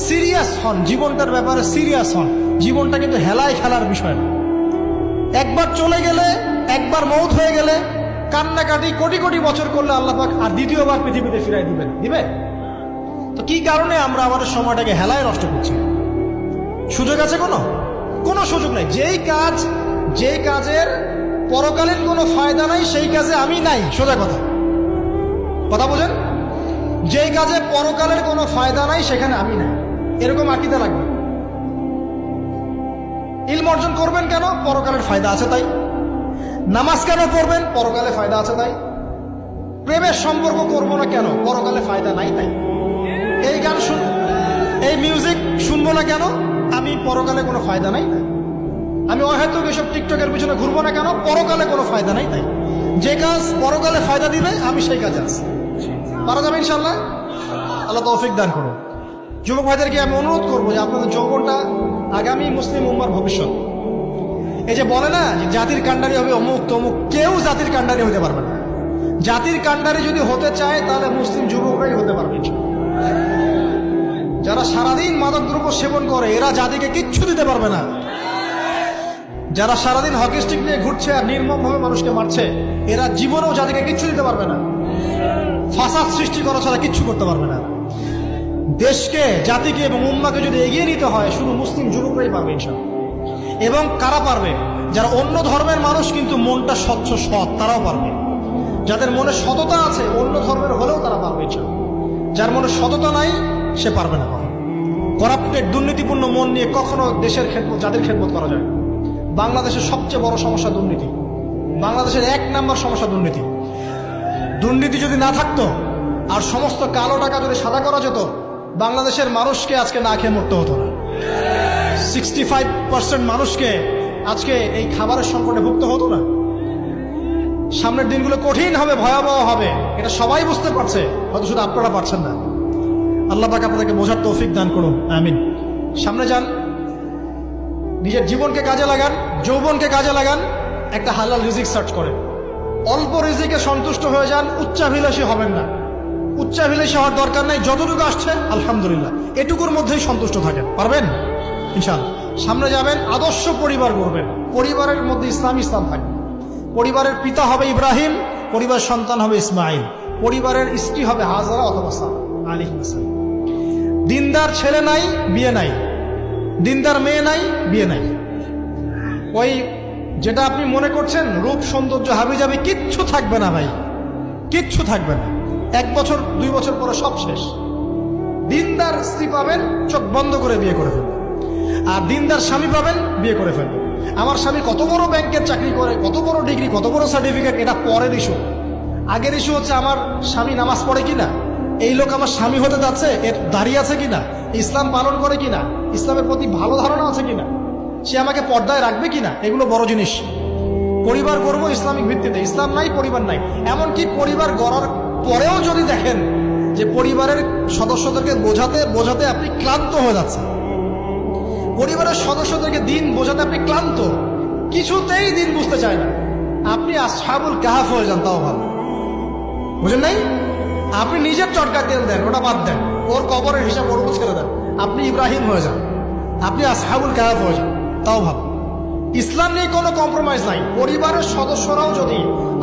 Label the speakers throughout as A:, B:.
A: Serious হন, জীবনটার ব্যাপারে serious হন। জীবনটা কিন্তু হেলায় খেলার বিষয় না। একবার চলে গেলে, একবার মৌত হয়ে গেলে কান্নাকাটি কোটি কোটি বছর করলে আল্লাহ পাক আর দ্বিতীয়বার পৃথিবীতে ফিরাই দিবেন, দিবে? তো কি কারণে আমরা আমাদের সময়টাকে হেলায় নষ্ট করছি? সুযোগ আছে? কোনো সুযোগ নাই। যেই কাজের পরকালীন কোনো ফায়দা নাই সেই কাজে আমি নাই। সোজা কথা বোঝেন? যেই কাজে পরকালের কোনো ফায়দা নাই সেখানে আমি নাই, এরকম আকীদা লাগবে। ইলম অর্জন করবেন কেন? পরকালের ফায়দা আছে তাই। নামাজ কেন পড়বেন? পরকালে ফায়দা আছে তাই। প্রেমের সম্পর্ক করবো না কেন? পরকালে ফায়দা নাই তাই। এই গান এই মিউজিক শুনবো না কেন? আমি পরকালে কোনো ফায়দা নাই তাই। আমি অহেতুক এসব টিকটকের পিছনে ঘুরবো না কেন? পরকালে কোনো ফায়দা নাই তাই। যে কাজ পরকালে ফায়দা দিবে আমি সেই কাজে আছি। পারা যাবে ইনশাল্লাহ? আল্লাহ তৌফিক দান করুন। যুবক ভাইদেরকে আমি অনুরোধ করবো যে আপনাদের যৌবনটা আগামী মুসলিম উম্মার ভবিষ্যৎ। এই যে বলে না যে জাতির কাণ্ডারি হবে অমুক তমুক, কেউ জাতির কাণ্ডারি হতে পারবে না। জাতির কাণ্ডারি যদি হতে চায় তাহলে মুসলিম যুবকরাই হতে পারবে। যারা সারাদিন মাদকদ্রব্য সেবন করে এরা জাতিকে কিচ্ছু দিতে পারবে না। যারা সারাদিন হকি স্টিক নিয়ে ঘুরছে আর নির্মমভাবে মানুষকে মারছে এরা জীবনেও জাতিকে কিচ্ছু দিতে পারবে না। ফাসাদ সৃষ্টি করা ছাড়া কিচ্ছু করতে পারবে না। দেশকে, জাতিকে এবং উম্মাকে যদি এগিয়ে নিতে হয় শুধু মুসলিম যুবকরাই পারবে ইনশাআল্লাহ। এবং কারা পারবে? যারা অন্য ধর্মের মানুষ কিন্তু মনটা স্বচ্ছ সৎ, তারাও পারবে। যাদের মনে সততা আছে অন্য ধর্মের হলেও তারা পারবে ইনশাআল্লাহ। যার মনে সততা নাই সে পারবে না। কখনো করাপ্টেড, দুর্নীতিপূর্ণ মন নিয়ে কখনো দেশের খেদমত, জাতির খেদমত করা যায়। বাংলাদেশের সবচেয়ে বড় সমস্যা দুর্নীতি। বাংলাদেশের 1 নম্বর সমস্যা দুর্নীতি। দুর্নীতি যদি না থাকতো আর সমস্ত কালো টাকা যদি সাদা করা যেত, বাংলাদেশের মানুষকে আজকে না খেয়ে মরতে হতো না। 65% মানুষকে আজকে এই খাবারের সংকটে ভুগতে হতো না। সামনের দিনগুলো কঠিন হবে, ভয়াবহ হবে, এটা সবাই বুঝতে পারছে, হয়তো শুধু আপনারা পারছেন না। আল্লাহ পাক আপনাদেরকে বোঝার তৌফিক দান করুন, আমিন। সামনে যান, নিজের জীবনকে কাজে লাগান, যৌবনকে কাজে লাগান, একটা হালাল রিজিক সার্চ করেন। অল্প রিজিকে সন্তুষ্ট হয়ে যান, উচ্চাভিলাষী হবেন না। উচ্চাভিলাষী হওয়ার দরকার নাই, যতটুকু আসছে আলহামদুলিল্লাহ, এটুকুর মধ্যেই সন্তুষ্ট থাকেন। পারবেন ইনশাআল্লাহ। সামনে যাবেন, আদর্শ পরিবার গড়বেন। পরিবারের মধ্যে ইসলাম থাকবে। পরিবারের পিতা হবে ইব্রাহিম, পরিবার সন্তান হবে ইসমাইল, পরিবারের স্ত্রী হবে হাজারা অথবা সারা আলাইহিস সালাম। দিনদার ছেলে নাই, বিয়ে নাই। দিনদার মেয়ে নাই, বিয়ে নাই। ওই যেটা আপনি মনে করছেন রূপ সৌন্দর্য হাবিজাবি, কিচ্ছু থাকবে না ভাই, কিচ্ছু থাকবে না। 1 বছর 2 বছর পরে সব শেষ। দিনদার স্ত্রী পাবেন, চোখ বন্ধ করে বিয়ে করে ফেলবেন। আর দিনদার স্বামী পাবেন, বিয়ে করে ফেলবেন। আমার স্বামী কত বড় ব্যাংকের চাকরি করে, কত বড় ডিগ্রি, কত বড় সার্টিফিকেট, এটা পরের ইস্যু। আগের ইস্যু হচ্ছে আমার স্বামী নামাজ পড়ে কিনা, এই লোক আমার স্বামী হতে যাচ্ছে, এর দাঁড়িয়ে আছে কিনা, ইসলাম পালন করে কিনা, ইসলামের প্রতি ভালো ধারণা আছে কিনা, সে আমাকে পর্দায় রাখবে কিনা, এগুলো বড় জিনিস। পরিবার গড়বো ইসলামিক ভিত্তিতে। ইসলাম নাই, পরিবার নাই। এমনকি পরিবার গড়ার পরেও যদি দেখেন যে পরিবারের সদস্যদেরকে বোঝাতে বোঝাতে আপনি ক্লান্ত হয়ে যাচ্ছেন, পরিবারের সদস্যদেরকে দিন বোঝাতে আপনি ক্লান্ত, কিছুতেই দিন বুঝতে চায় না, আপনি আসহাবুল কাহাফ হয়ে যান, তাও ভালো। বুঝেন নাই? আপনি নিজের চটকা তেল দেন, ওটা বাদ দেন, ওর কবরের হিসাব ওর ছেড়ে দেন, আপনি ইব্রাহিম হয়ে যান, আপনি আসহাবুল কাহাফ হয়ে যান, তাও ভালো। ইসলাম নিয়ে কোনো কম্প্রোমাইজ নাই। পরিবারের সদস্যরাও যদি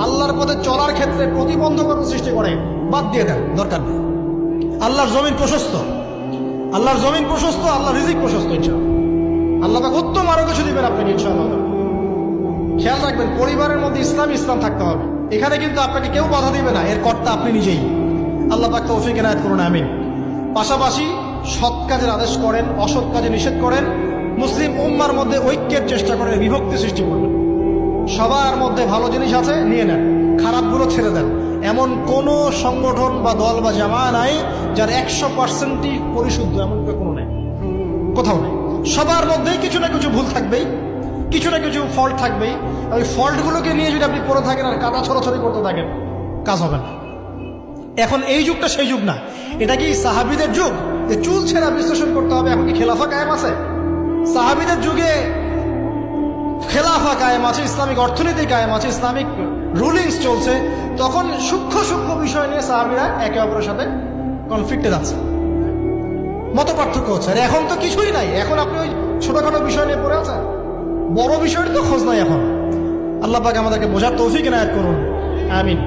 A: আল্লাহর পথে চলার ক্ষেত্রে প্রতিবন্ধকতা সৃষ্টি করে, বাদ দিয়ে দেন, দরকার নেই। আল্লাহর জমিন প্রশস্ত, আল্লাহর জমিন প্রশস্ত, আল্লাহর রিজিক প্রশস্ত। ইনশাআল্লাহ আল্লাহ পাক উত্তম আরো কিছু দিবেন আপনাকে ইনশাআল্লাহ। খেয়াল রাখবেন, পরিবারের মধ্যে ইসলাম থাকতে হবে। এখানে কিন্তু আপনাকে কেউ বাধা দিবে না, এর কর্তা আপনি নিজেই। আল্লাহ পাক তৌফিক এনায়েত করুন, আমিন। পাশাপাশি সৎ কাজের আদেশ করেন, অসৎ কাজে নিষেধ করেন। মুসলিম উম্মার মধ্যে ঐক্যের চেষ্টা করেন, বিভক্তি সৃষ্টি করবেন। সবার মধ্যে ভালো জিনিস আছে, নিয়ে নেন, খারাপগুলো ছেড়ে দেন। এমন কোন সংগঠন বা দল বা জামা নাই যার 100%ই পরিশুদ্ধ, এমন কোনো নেই, কোথাও নেই। সবার মধ্যেই কিছু না কিছু ভুল থাকবেই, কিছু না কিছু ফল্ট থাকবেই। ওই ফল্টগুলোকে নিয়ে যদি আপনি পড়ে থাকেন আর কাদা ছড়াছড়ি করতে থাকেন, কাজ হবে না। এখন এই যুগটা সেই যুগ না। এটা কি সাহাবীদের যুগ যে চুল ছেঁড়া বিশ্লেষণ করতে হবে? এখন কি খেলাফা কায়েম আছে? সাহাবীদের যুগে খেলাফা কায়েম আছে, ইসলামিক অর্থনীতি কায়েম আছে, ইসলামিক রুলিংস চলছে। তখন সূক্ষ্ম বিষয় নিয়ে সাহাবীরা একে অপরের সাথে কনফ্লিক্টে যাচ্ছে। মত পার্থক্য হচ্ছে। আর এখন তো কিছুই নাই, এখন আপনি ওই ছোটখাটো বিষয় নিয়ে পড়ে আছেন, বড় বিষয়ের তো খোঁজ নাই এখন। আল্লাহ পাক আমাদেরকে বোঝার তৌফিক এনায়েত করুন, আমিন।